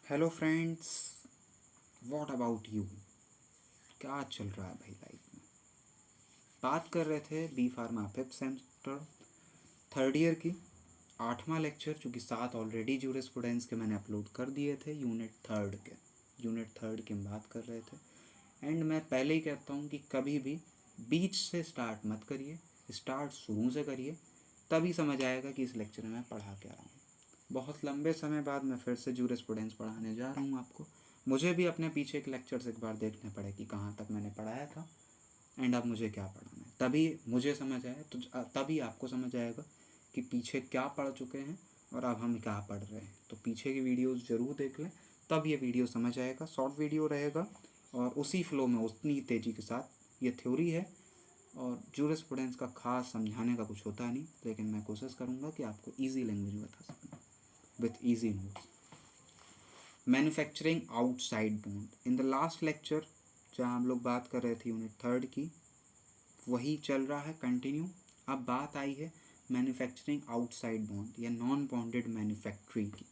Hello friends, what about you? क्या चल रहा है भाई लाइफ में? बात कर रहे थे B pharma fifth semester third year की 8वां लेक्चर, चूँकि 7 ऑलरेडी जूरिस्प्रूडेंस के मैंने अपलोड कर दिए थे। यूनिट थर्ड की हम बात कर रहे थे। एंड मैं पहले ही कहता हूँ कि कभी भी बीच से स्टार्ट मत करिए, स्टार्ट शुरू से करिए, तभी समझ आएगा कि इस लेक्चर में मैं पढ़ा क्या रहा हूँ। बहुत लंबे समय बाद मैं फिर से जूरिस्प्रूडेंस पढ़ाने जा रहा हूँ आपको। मुझे भी अपने पीछे के लेक्चर्स एक बार देखने पड़े कि कहाँ तक मैंने पढ़ाया था एंड अब मुझे क्या पढ़ाना है, तभी मुझे समझ आए तो तभी आपको समझ आएगा कि पीछे क्या पढ़ चुके हैं और अब हम क्या पढ़ रहे हैं। तो पीछे की वीडियोस ज़रूर देख लें, तब ये वीडियो समझ आएगा। शॉर्ट वीडियो रहेगा और उसी फ्लो में उतनी तेज़ी के साथ ये थ्योरी है और जूरिस्प्रूडेंस का खास समझाने का कुछ होता नहीं, लेकिन मैं कोशिश करूँगा कि आपको ईजी लैंग्वेज में बता सकूँ with easy notes. Manufacturing outside bond. In the last lecture जहाँ हम लोग बात कर रहे थे यूनिट थर्ड की, वही चल रहा है कंटिन्यू। अब बात आई है मैन्युफैक्चरिंग आउटसाइड बॉन्ड या नॉन बॉन्डेड मैन्युफैक्चरिंग की।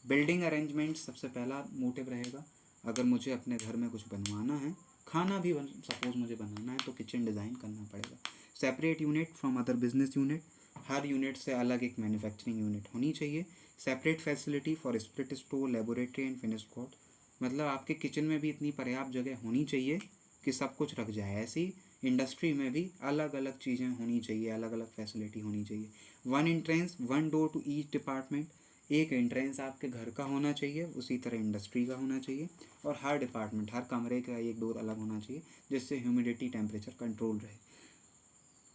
बिल्डिंग अरेंजमेंट सबसे पहला मोटिव रहेगा। अगर मुझे अपने घर में कुछ बनवाना है, खाना भी सपोज मुझे बनाना है, तो किचन डिज़ाइन करना पड़ेगा। Separate unit from other business unit, her unit से अलग एक मैन्युफैक्चरिंग यूनिट होनी चाहिए। Separate facility for split store, laboratory and finish good, मतलब आपके किचन में भी इतनी पर्याप्त जगह होनी चाहिए कि सब कुछ रख जाए। ऐसी इंडस्ट्री में भी अलग अलग चीज़ें होनी चाहिए, अलग अलग फैसिलिटी होनी चाहिए। One entrance one door to each department, एक एंट्रेंस आपके घर का होना चाहिए, उसी तरह इंडस्ट्री का होना चाहिए। और हर डिपार्टमेंट, हर कमरे का एक डोर अलग होना चाहिए जिससे ह्यूमिडिटी टेम्परेचर कंट्रोल रहे।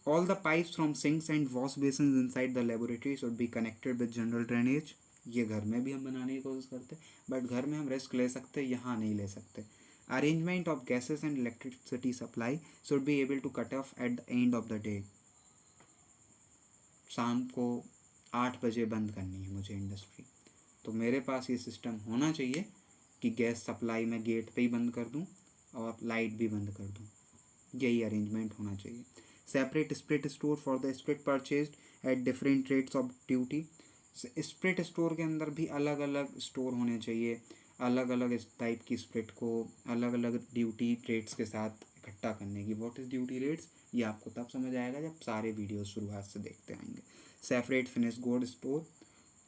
All the pipes from sinks and wash basin inside the laboratory should be connected with general drainage. ये घर में भी हम बनाने की कोशिश करते हैं, बट घर में हम रिस्क ले सकते, यहाँ नहीं ले सकते। Arrangement of gases and electricity supply should be able to cut off at the end of the day. शाम को 8 बजे बंद करनी है मुझे इंडस्ट्री, तो मेरे पास ये सिस्टम होना चाहिए कि गैस सप्लाई मैं गेट पे ही बंद कर दूं और लाइट भी बंद कर दूं। यही अरेंजमेंट होना चाहिए। Separate split store for the split purchase at different rates of duty. Split store के अंदर भी अलग अलग स्टोर होने चाहिए, अलग अलग इस टाइप की स्प्लिट को अलग अलग ड्यूटी रेट्स के साथ इकट्ठा करने की। व्हाट इज़ ड्यूटी रेट्स, ये आपको तब समझ आएगा जब सारे वीडियो शुरुआत से देखते आएंगे। Separate finish good store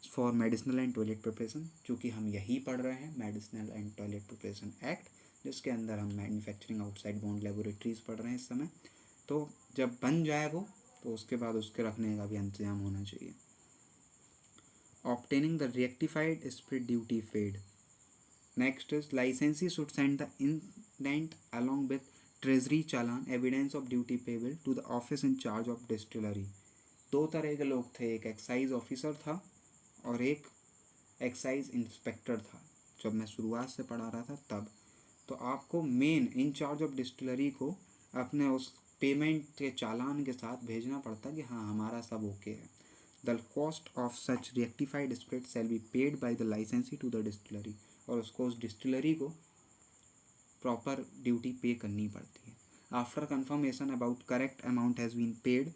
for medicinal and toilet preparation, चूँकि हम यही पढ़ रहे हैं medicinal and toilet preparation act, जिसके अंदर हम मैन्युफैक्चरिंग आउटसाइड बॉन्ड लेबोरेटरीज पढ़ रहे हैं इस समय। तो जब बन जाए वो, तो उसके बाद उसके रखने का भी इंतजाम होना चाहिए। Obtaining the rectified spirit duty paid. Next is licensee should send the indent along with treasury challan evidence of duty payable to the office in charge of distillery. दो तरह के लोग थे, एक एक्साइज ऑफिसर था और एक एक्साइज इंस्पेक्टर था, जब मैं शुरुआत से पढ़ा रहा था तब। तो आपको मेन इंचार्ज ऑफ डिस्टिलरी को अपने उस पेमेंट के चालान के साथ भेजना पड़ता कि हाँ हमारा सब ओके है। The cost of such rectified spirit shall be paid by the लाइसेंसी टू द डिस्टिलरी, और उसको उस डिस्टिलरी को प्रॉपर ड्यूटी पे करनी पड़ती है। After confirmation about correct amount has been paid,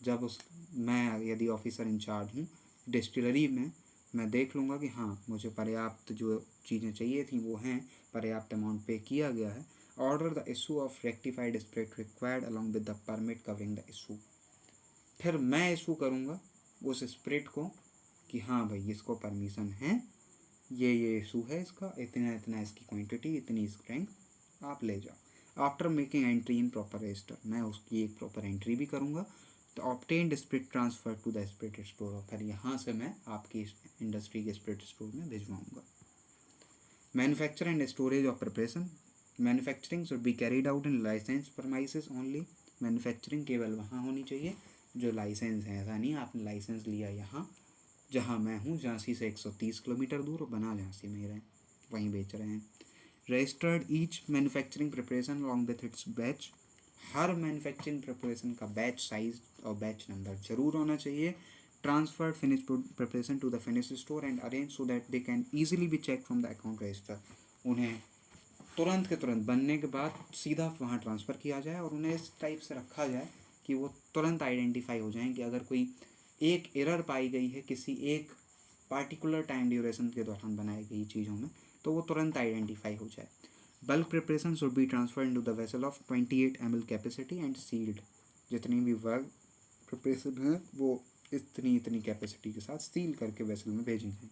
जब उस मैं यदि ऑफिसर इंचार्ज हूँ डिस्टिलरी में, मैं देख लूँगा कि हाँ मुझे पर्याप्त जो चीज़ें चाहिए थी वो हैं, पर्याप्त अमाउंट पे किया गया है। Order the issue of rectified spirit required along with the permit covering the issue. फिर मैं इशू करूँगा उस स्प्रिट को कि हाँ भाई इसको परमिशन है, ये इशू है इसका, इतना इतना इसकी क्वांटिटी, इतनी स्ट्रेंथ, आप ले जाओ। After making entry in proper register, मैं उसकी एक प्रॉपर एंट्री भी करूँगा। तो obtained spirit transfer to the spirit store, और फिर यहाँ से मैं आपकी इंडस्ट्री के स्प्रिट स्टोर में भिजवाऊँगा। Manufacture and storage of preparation. Manufacturing should be carried out in licence premises only. Manufacturing केवल वहाँ होनी चाहिए जो लाइसेंस है। ऐसा नहीं आपने लाइसेंस लिया यहाँ, जहाँ मैं हूँ झांसी से 130 किलोमीटर दूर, और बना झांसी में ही रहे, वहीं बेच रहे हैं। Registered each manufacturing preparation along with its batch, हर मैन्युफैक्चरिंग प्रिपरेशन का बैच साइज और बैच नंबर जरूर होना चाहिए। Transferred finish preparation to the finish store and arrange so that they can easily be check from the account register. उन्हें तुरंत के तुरंत बनने के बाद सीधा वहाँ ट्रांसफ़र किया जाए और उन्हें इस टाइप से रखा जाए कि वो तुरंत आइडेंटिफाई हो जाएं कि अगर कोई एक एरर पाई गई है किसी एक पार्टिकुलर टाइम ड्यूरेशन के दौरान बनाई गई चीज़ों में, तो वो तुरंत आइडेंटिफाई हो जाए। Bulk preparation should be transfer into the vessel of 28 ml capacity and sealed. जितनी भी बल्क प्रिपरेशन है वो इतनी इतनी कैपेसिटी के साथ सील करके वेसल में भेजी जाए।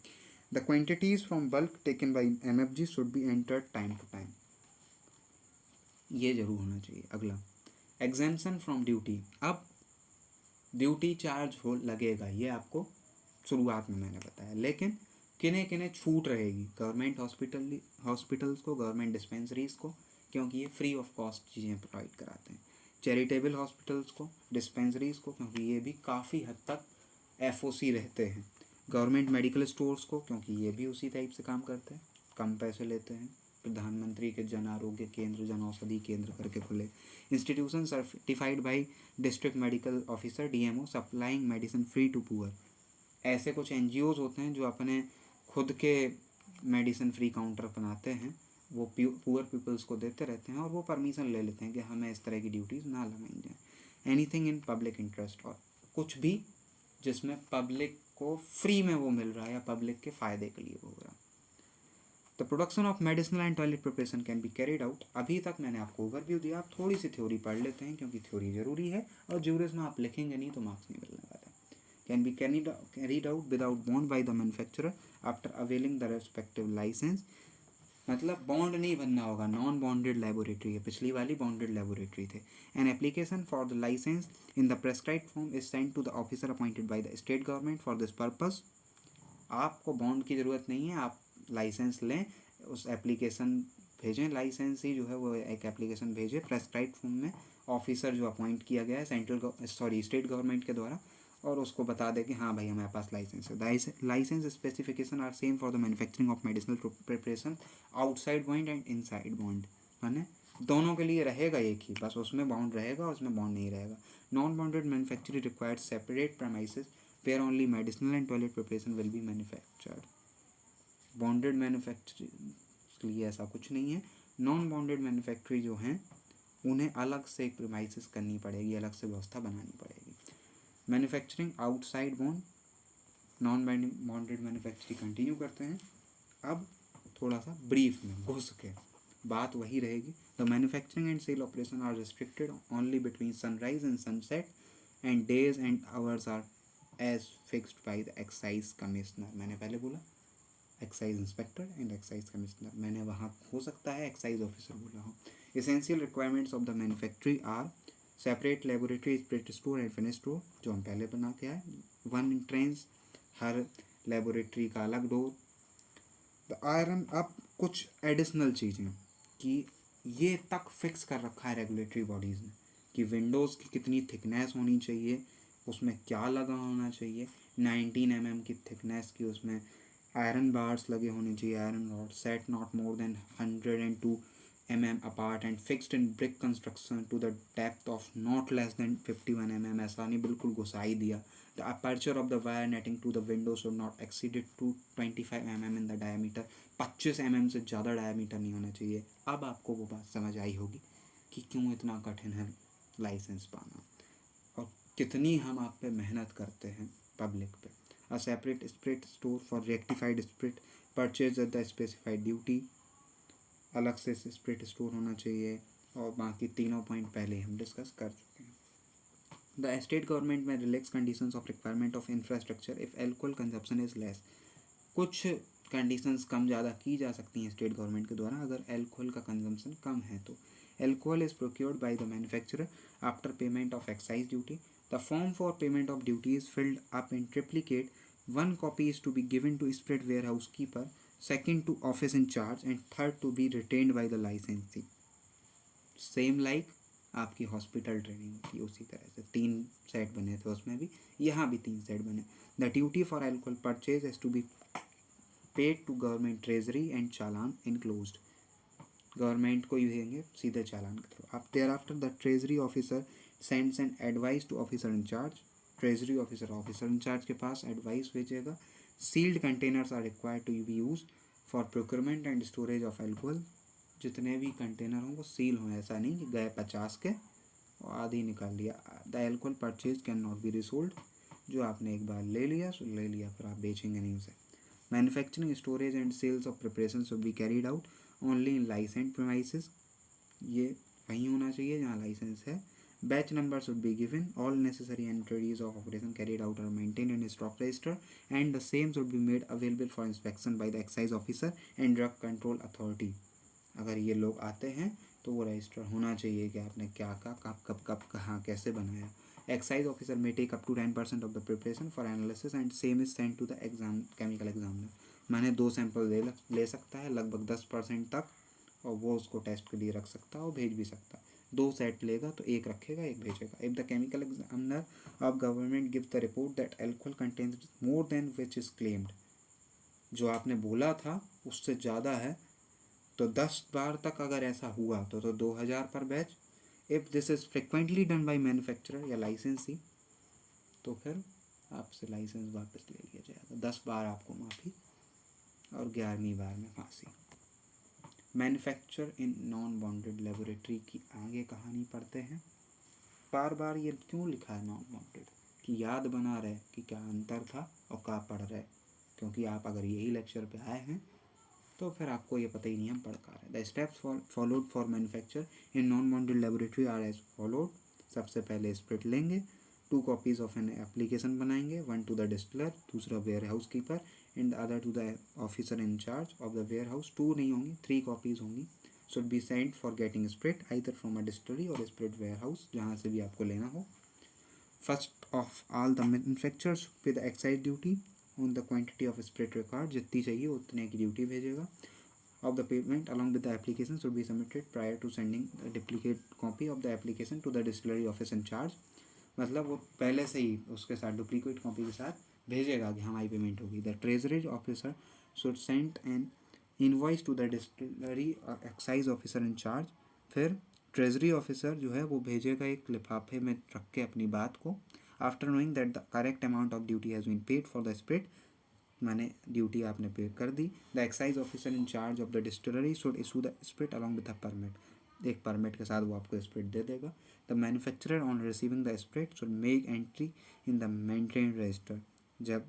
The quantities from bulk taken by MFG should be entered time to time, ये जरूर होना चाहिए। अगला, एग्जेम्पशन फ्रॉम ड्यूटी। अब ड्यूटी चार्ज हो लगेगा, ये आपको शुरुआत में मैंने बताया, लेकिन किन्हें किन्हें छूट रहेगी? गवर्नमेंट हॉस्पिटल्स को, गवर्नमेंट डिस्पेंसरीज को, क्योंकि ये फ्री ऑफ कॉस्ट चीज़ें प्रोवाइड कराते हैं। चैरिटेबल हॉस्पिटल्स को, डिस्पेंसरीज को, क्योंकि ये भी काफ़ी हद तक FOC रहते हैं। गवर्नमेंट मेडिकल स्टोर्स को, क्योंकि ये भी उसी टाइप से काम करते हैं, कम पैसे लेते हैं। प्रधानमंत्री के जन आरोग्य केंद्र, जन औषधि केंद्र करके खुले। Institution certified by district medical officer DMO supplying medicine free to poor. ऐसे कुछ NGOs होते हैं जो अपने खुद के मेडिसिन फ्री काउंटर बनाते हैं, वो पुअर पीपल्स को देते रहते हैं, और वो परमिशन ले लेते हैं कि हमें इस तरह की ड्यूटीज़ ना लगाई जाए। एनीथिंग इन पब्लिक इंटरेस्ट, और कुछ भी जिसमें पब्लिक को फ्री में वो मिल रहा है या पब्लिक के फ़ायदे के लिए वो हो रहा है। The production of medicinal and toilet preparation can be carried out. अभी तक मैंने आपको ओवरव्यू दिया, आप थोड़ी सी थ्योरी पढ़ लेते हैं, क्योंकि थ्योरी ज़रूरी है, और ज्यूरिस में आप लिखेंगे नहीं तो मार्क्स नहीं मिलने वाला। Can be carried out without bond by the manufacturer after availing the respective license। मतलब बॉन्ड नहीं बनना होगा, नॉन बॉन्डेड लेबोरेटरी है, पिछली वाली बॉन्डेड लेबोरेटरी थे। An application for the license in the prescribed form is send to the officer appointed by the state government for this purpose. आपको bond की ज़रूरत नहीं है, आप लाइसेंस लें, उस एप्लीकेशन भेजें, लाइसेंस ही जो है वो एक एप्लीकेशन भेजें प्रेस्क्राइब्ड फॉर्म में, ऑफिसर जो अपॉइंट किया गया है स्टेट गवर्नमेंट के द्वारा, और उसको बता दे कि हाँ भाई हमारे पास लाइसेंस है। License specification are same for the manufacturing of medicinal preparation outside bond and inside bond, माने दोनों के लिए रहेगा एक ही, बस उसमें बॉन्ड रहेगा, उसमें बॉन्ड नहीं रहेगा। Non bonded manufacturing required separate premises where only medicinal and toilet preparation will be manufactured. Bonded manufacturing के लिए ऐसा कुछ नहीं है। नॉन बॉन्डेड मैन्युफैक्चरिंग जो हैं उन्हें अलग से एक प्रेमाइसेस करनी पड़ेगी, अलग से व्यवस्था बनानी पड़ेगी। Manufacturing outside bond, non bonded manufacturing continue करते हैं। अब थोड़ा सा ब्रीफ में घुस के बात वही रहेगी। The manufacturing and sale operation are restricted only between sunrise and sunset and days and hours are as fixed by the excise commissioner. मैंने पहले बोला excise inspector and excise commissioner, मैंने वहाँ हो सकता है एक्साइज ऑफिसर बोला हूँ। Essential requirements of the manufacturing are separate laboratory spirit store and finish store, जो हम पहले बना के आए, 1 एंट्रेंस, हर लेबोरेटरी का अलग डोर। द आयरन, अब कुछ एडिशनल चीज़ें कि ये तक फिक्स कर रखा है रेगुलेटरी बॉडीज़ ने कि विंडोज़ की कितनी थिकनेस होनी चाहिए, उसमें क्या लगा होना चाहिए। 19 mm की थिकनेस की उसमें आयरन बार्स लगे होने चाहिए, iron rod set not more than 102 mm apart and fixed in brick construction to the depth of not less than 51 mm। ऐसा नहीं बिल्कुल घुसा ही दिया। The aperture of the wire netting to the window should not exceed to 25 mm in the diameter। 25 mm से ज़्यादा diameter नहीं होना चाहिए। अब आपको वो बात समझ आई होगी कि क्यों इतना कठिन है लाइसेंस पाना और कितनी हम आप पे मेहनत करते हैं पब्लिक पे। A separate sprit store for rectified sprit purchased at the specified duty, अलग से स्प्रिट स्टोर होना चाहिए, और बाकी तीनों पॉइंट पहले हम डिस्कस कर चुके हैं। द स्टेट गवर्नमेंट में relax conditions of requirement of infrastructure if alcohol consumption is less. कुछ कंडीशंस कम ज़्यादा की जा सकती हैं स्टेट गवर्नमेंट के द्वारा अगर एल्कोहल का कंजम्पशन कम है तो। Alcohol is procured by the manufacturer after payment of excise duty. The form for payment of duty is filled up in triplicate. 1 copy is to be given to spirit warehouse keeper, second to office in charge and third to be retained by the licensee। Same like आपकी hospital training की उसी तरह से 3 set बने थे उसमें भी, यहाँ भी 3 सेट बने। The duty for alcohol purchase has to be paid to government treasury and challan enclosed. Government को ही देंगे सीधे चालान के थ्रू। अब there after the treasury officer sends an advice to officer in charge. Treasury officer officer in charge के पास एडवाइस भेजेगा। Sealed containers are required to be use for procurement and storage of alcohol. जितने भी कंटेनर हों वो सील हों, ऐसा नहीं कि गए 50 के और आधी निकाल लिया। The alcohol purchase can not be resold. जो आपने एक बार ले लिया सो ले लिया, फिर आप बेचेंगे नहीं उसे। Manufacturing, storage and sales of preparation should be carried out only in licensed premises, ये वहीं होना चाहिए जहाँ लाइसेंस है। Batch number should be given, all necessary entries of operation carried out are maintain in stock register and the same should be made available for inspection by the excise officer and drug control authority. अगर ये लोग आते हैं तो वो register होना चाहिए कि आपने क्या कब कब कब कहाँ कैसे बनाया। Excise officer may take up to 10% of the preparation for analysis and same is sent to the chemical examiner। मैंने 2 सैंपल ले सकता है लगभग 10% तक, और वो उसको टेस्ट के लिए रख सकता है और भेज भी सकता है। 2 सेट लेगा तो 1 रखेगा 1 भेजेगा। If the chemical examiner of government give the report that alcohol contents more than which is claimed, जो आपने बोला था उससे ज़्यादा है, तो 10 बार तक अगर ऐसा हुआ तो 2000 पर batch. If this is frequently done by manufacturer या लाइसेंसी, तो फिर आपसे लाइसेंस वापस ले लिया जाएगा। 10 बार आपको माफ़ी और 11वीं बार में फांसी। Manufacture in non bonded laboratory की आगे कहानी पढ़ते हैं। बार बार ये क्यों लिखा है नॉन बॉन्डेड, कि याद बना रहे कि क्या अंतर था और क्या पढ़ रहे, क्योंकि आप अगर यही लेक्चर पे आए हैं तो फिर आपको ये पता ही नहीं हम पढ़ पा रहे। The steps followed for manufacture in non bonded laboratory are as followed. सबसे पहले स्प्रिट लेंगे, 2 कॉपीज ऑफ एन एप्लीकेशन बनाएंगे, 1 टू द डिस्टिलर, दूसरा warehouse keeper and other to the officer in charge of the warehouse. 2 नहीं होंगी, 3 copies होंगी। Should be send for getting spirit either from a distillery or spirit warehouse, जहाँ से भी आपको लेना हो। First of all the manufacturer should pay the excise duty on the quantity of spirit record, जितनी चाहिए उतने की ड्यूटी भेजेगा। Of the payment along with the application should be submitted prior to sending a duplicate copy of the application to the distillery office in charge। मतलब वो पहले से ही उसके साथ डुप्लीकेट कॉपी के साथ भेजेगा कि हमारी पेमेंट होगी। The treasury officer should send an invoice to the distillery excise officer in charge. फिर ट्रेजरी ऑफिसर जो है वो भेजेगा एक लिफाफे में रख के अपनी बात को। After knowing that the correct amount of duty has been paid for the spirit, मैंने ड्यूटी आपने पे कर दी। The excise officer in charge of the distillery should issue the spirit along with the permit, एक permit के साथ वो आपको spirit दे देगा। The manufacturer on receiving the spirit should make entry in the maintain register. जब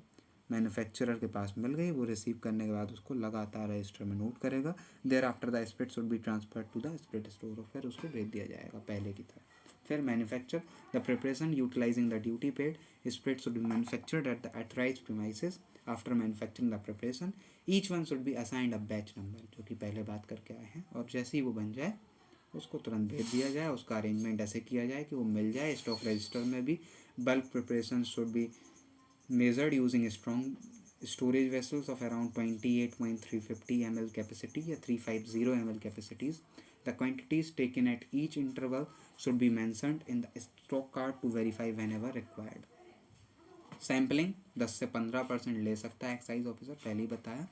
manufacturer के पास मिल गई, वो रिसीव करने के बाद उसको लगातार रजिस्टर में नोट करेगा। There after the spirit should be transferred to the spirit store, और फिर उसको भेज दिया जाएगा पहले की तरह। फिर manufacture the preparation utilising the duty paid spirit should be manufactured at the authorised premises. After manufacturing the preparation each one should be assigned a batch number, जो कि पहले बात करके आए हैं, और जैसे ही वो बन जाए उसको तुरंत भेज दिया जाए। उसका अरेंजमेंट ऐसे किया जाए कि वो मिल जाए स्टॉक रजिस्टर में भी। Bulk preparation should B measured using strong storage vessels of around 28.350 ml capacity या 350 ml capacities. The quantities taken at each interval should be mentioned in the stock card to verify whenever required. Sampling 10 से 15% ले सकता है excise officer, पहले ही बताया।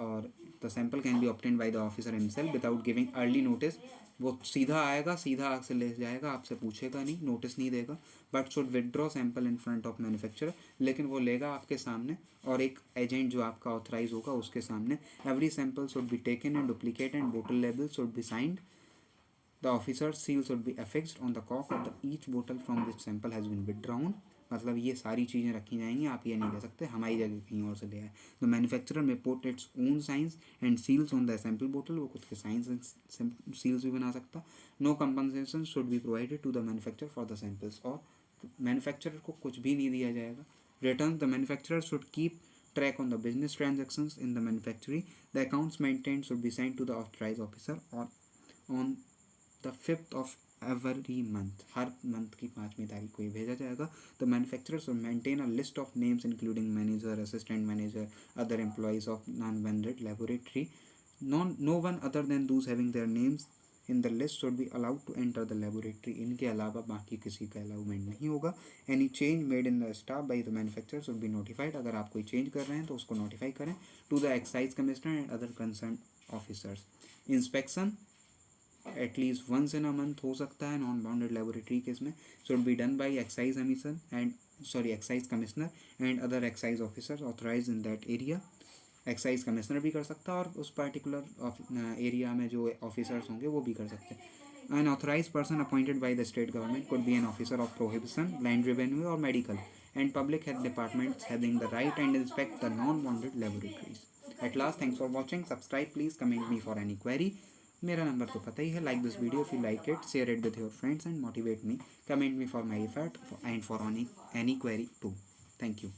और the sample can be obtained by the officer himself without giving early notice. वो सीधा आएगा, सीधा आग से ले जाएगा, आपसे पूछेगा नहीं, नोटिस नहीं देगा। But should withdraw sample in front of manufacturer, लेकिन वो लेगा आपके सामने और एक एजेंट जो आपका ऑथराइज होगा उसके सामने। Every sample should be taken and duplicate and bottle label should be signed. The officer seal should be affixed on the cock of the each bottle from which sample has been withdrawn. मतलब ये सारी चीज़ें रखी जाएंगी, आप ये नहीं कह सकते हमारी जगह कहीं और से ले आए। The manufacturer may put its own signs and seals on the sample bottle, वो खुद के साइंस एंड सील्स भी बना सकता। No compensation should be provided to the manufacturer for the samples, और मैन्युफैक्चरर को कुछ भी नहीं दिया जाएगा। Return the manufacturer should keep track on the business transactions in the manufactory. The accounts maintained should be sent to the authorized officer or on the 5th of every month, हर month की 5वीं तारीख को ये भेजा जाएगा। The manufacturer should maintain a list of names including manager, assistant manager, other employees of non bonded laboratory. No one other than those having their names in the list should be allowed to enter the laboratory. इनके अलावा बाकी किसी का अलाउमेंट नहीं होगा। Any change made in the staff by the manufacturer should be notified. अगर आप कोई चेंज कर रहे हैं तो उसको नोटिफाई करें to the excise commissioner and other concern officers. Inspection at least once in a month हो सकता है नॉन बाउंडेड लेबोरेटरी केस में। should be done by excise commission and excise commissioner and other excise officers authorized in that area। Excise commissioner भी कर सकता है और उस पर्टिकुलर एरिया में जो ऑफिसर्स होंगे वो भी कर सकते हैं। An authorise person appointed by the state government could be an officer of prohibition, land revenue और medical. and public health departments having the right and inspect the non-bonded laboratories. At last, thanks for watching. Subscribe, please comment me for any query. मेरा number तो पता ही है. Like this video if you like it, share it with your friends and motivate me. Comment me for my effort and for any query too. Thank you.